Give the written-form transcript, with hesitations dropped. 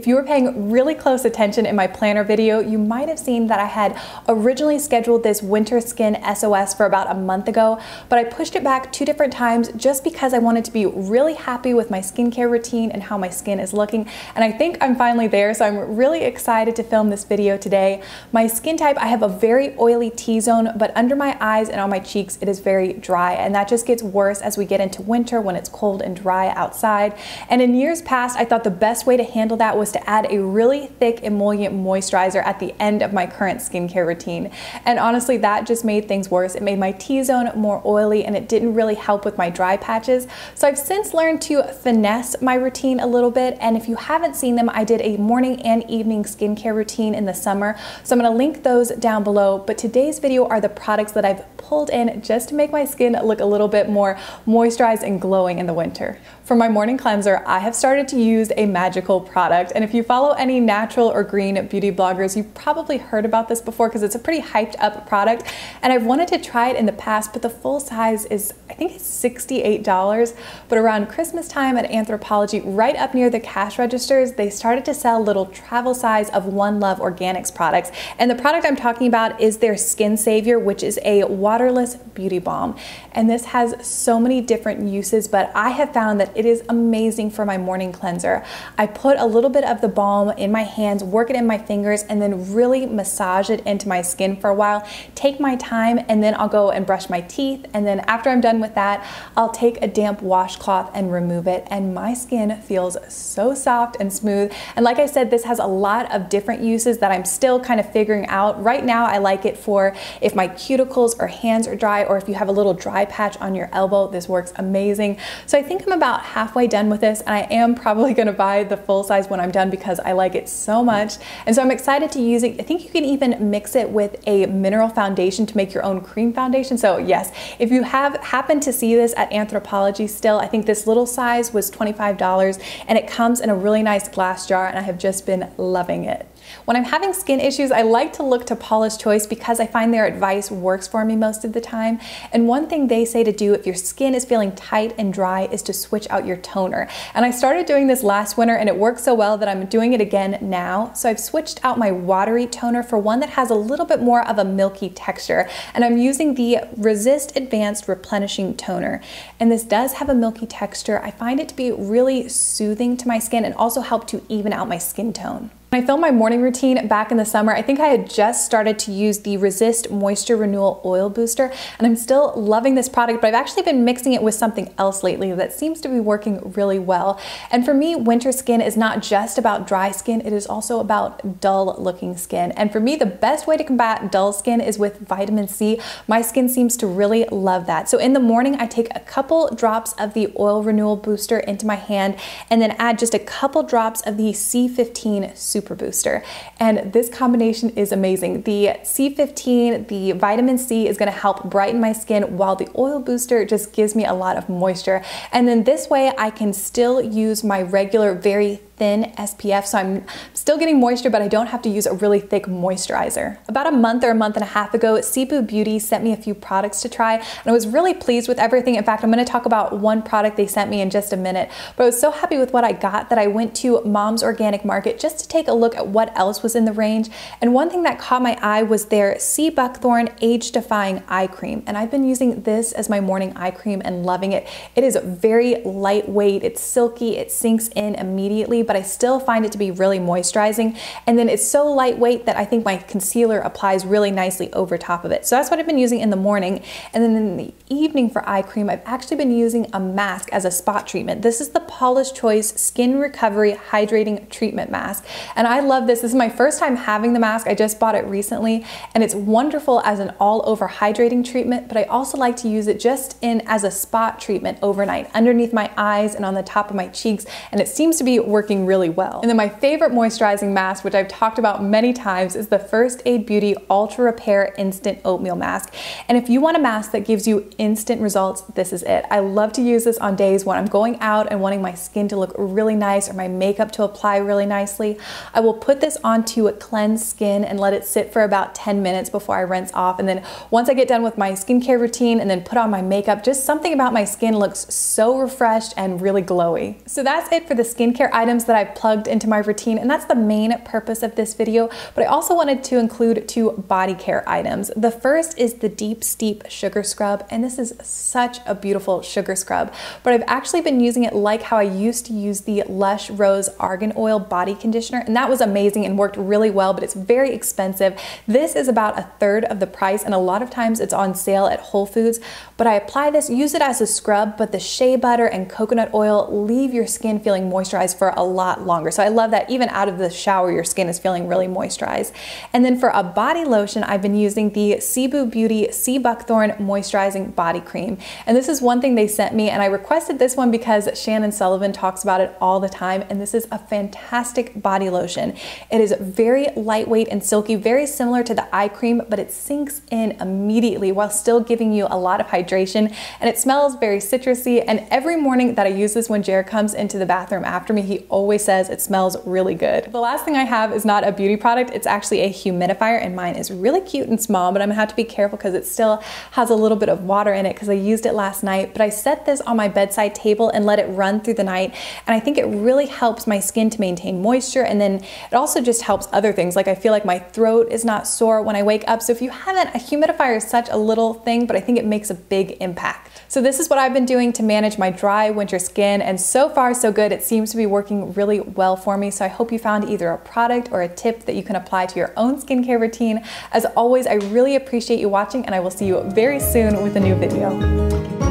If you were paying really close attention in my planner video, you might have seen that I had originally scheduled this winter skin SOS for about a month ago, but I pushed it back 2 different times just because I wanted to be really happy with my skincare routine and how my skin is looking. And I think I'm finally there, so I'm really excited to film this video today. My skin type, I have a very oily T-zone, but under my eyes and on my cheeks, it is very dry. And that just gets worse as we get into winter when it's cold and dry outside. And in years past, I thought the best way to handle that was to add a really thick emollient moisturizer at the end of my current skincare routine. And honestly, that just made things worse. It made my T-zone more oily and it didn't really help with my dry patches. So I've since learned to finesse my routine a little bit. And if you haven't seen them, I did a morning and evening skincare routine in the summer. So I'm gonna link those down below. But today's video are the products that I've pulled in just to make my skin look a little bit more moisturized and glowing in the winter. For my morning cleanser, I have started to use a magical product. And if you follow any natural or green beauty bloggers, you've probably heard about this before because it's a pretty hyped up product. And I've wanted to try it in the past, but the full size is, I think it's $68. But around Christmas time at Anthropologie, right up near the cash registers, they started to sell little travel size of One Love Organics products. And the product I'm talking about is their Skin Savior, which is a waterless beauty balm. And this has so many different uses, but I have found that it is amazing for my morning cleanser. I put a little bit of the balm in my hands, work it in my fingers, and then really massage it into my skin for a while. Take my time, and then I'll go and brush my teeth. And then after I'm done with that, I'll take a damp washcloth and remove it. And my skin feels so soft and smooth. And like I said, this has a lot of different uses that I'm still kind of figuring out. Right now, I like it for if my cuticles or hands are dry, or if you have a little dry patch on your elbow, this works amazing. So I think I'm about halfway done with this, and I am probably gonna buy the full size when I'm done because I like it so much. And so I'm excited to use it. I think you can even mix it with a mineral foundation to make your own cream foundation. So yes, if you have happened to see this at Anthropologie still, I think this little size was $25, and it comes in a really nice glass jar, and I have just been loving it. When I'm having skin issues, I like to look to Paula's Choice because I find their advice works for me most of the time. And one thing they say to do if your skin is feeling tight and dry is to switch out your toner. And I started doing this last winter and it worked so well that I'm doing it again now. So I've switched out my watery toner for one that has a little bit more of a milky texture. And I'm using the Resist Advanced Replenishing Toner. And this does have a milky texture. I find it to be really soothing to my skin and also help to even out my skin tone. When I filmed my morning routine back in the summer, I think I had just started to use the Resist Moisture Renewal Oil Booster, and I'm still loving this product, but I've actually been mixing it with something else lately that seems to be working really well. And for me, winter skin is not just about dry skin, it is also about dull looking skin. And for me, the best way to combat dull skin is with vitamin C. My skin seems to really love that. So in the morning, I take a couple drops of the Oil Renewal Booster into my hand and then add just a couple drops of the C15 Super Booster. And this combination is amazing. The C15, the vitamin C, is going to help brighten my skin while the oil booster just gives me a lot of moisture. And then this way I can still use my regular very thin SPF, so I'm still getting moisture, but I don't have to use a really thick moisturizer. About a month or a month and a half ago, Cebu Beauty sent me a few products to try, and I was really pleased with everything. In fact, I'm gonna talk about one product they sent me in just a minute, but I was so happy with what I got that I went to Mom's Organic Market just to take a look at what else was in the range. And one thing that caught my eye was their Buckthorn Age-Defying Eye Cream, and I've been using this as my morning eye cream and loving it. It is very lightweight, it's silky, it sinks in immediately, but I still find it to be really moisturizing. And then it's so lightweight that I think my concealer applies really nicely over top of it. So that's what I've been using in the morning. And then in the evening for eye cream, I've actually been using a mask as a spot treatment. This is the Paula's Choice Skin Recovery Hydrating Treatment Mask. And I love this. This is my first time having the mask. I just bought it recently, and it's wonderful as an all-over hydrating treatment, but I also like to use it just as a spot treatment overnight underneath my eyes and on the top of my cheeks, and it seems to be working really well. And then my favorite moisturizing mask, which I've talked about many times, is the First Aid Beauty Ultra Repair Instant Oatmeal Mask. And if you want a mask that gives you instant results, this is it. I love to use this on days when I'm going out and wanting my skin to look really nice or my makeup to apply really nicely. I will put this onto a cleansed skin and let it sit for about 10 minutes before I rinse off. And then once I get done with my skincare routine and then put on my makeup, just something about my skin looks so refreshed and really glowy. So that's it for the skincare items items that I've plugged into my routine, and that's the main purpose of this video, but I also wanted to include 2 body care items. The first is the Deep Steep Sugar Scrub, and this is such a beautiful sugar scrub, but I've actually been using it like how I used to use the Lush Rose Argan Oil body conditioner, and that was amazing and worked really well, but it's very expensive. This is about 1/3 of the price, and a lot of times it's on sale at Whole Foods, but I apply this, use it as a scrub, but the shea butter and coconut oil leave your skin feeling moisturized for a lot longer. So I love that even out of the shower, your skin is feeling really moisturized. And then for a body lotion, I've been using the Cebu Beauty Sea Buckthorn Moisturizing Body Cream. And this is one thing they sent me, and I requested this one because Shannon Sullivan talks about it all the time, and this is a fantastic body lotion. It is very lightweight and silky, very similar to the eye cream, but it sinks in immediately while still giving you a lot of hydration, and it smells very citrusy. And every morning that I use this, when Jared comes into the bathroom after me, he always says it smells really good. The last thing I have is not a beauty product, it's actually a humidifier, and mine is really cute and small, but I'm gonna have to be careful because it still has a little bit of water in it because I used it last night. But I set this on my bedside table and let it run through the night, and I think it really helps my skin to maintain moisture, and then it also just helps other things. Like I feel like my throat is not sore when I wake up. So if you haven't, a humidifier is such a little thing, but I think it makes a big impact. So this is what I've been doing to manage my dry winter skin, and so far so good. It seems to be working really well for me. So I hope you found either a product or a tip that you can apply to your own skincare routine. As always, I really appreciate you watching, and I will see you very soon with a new video.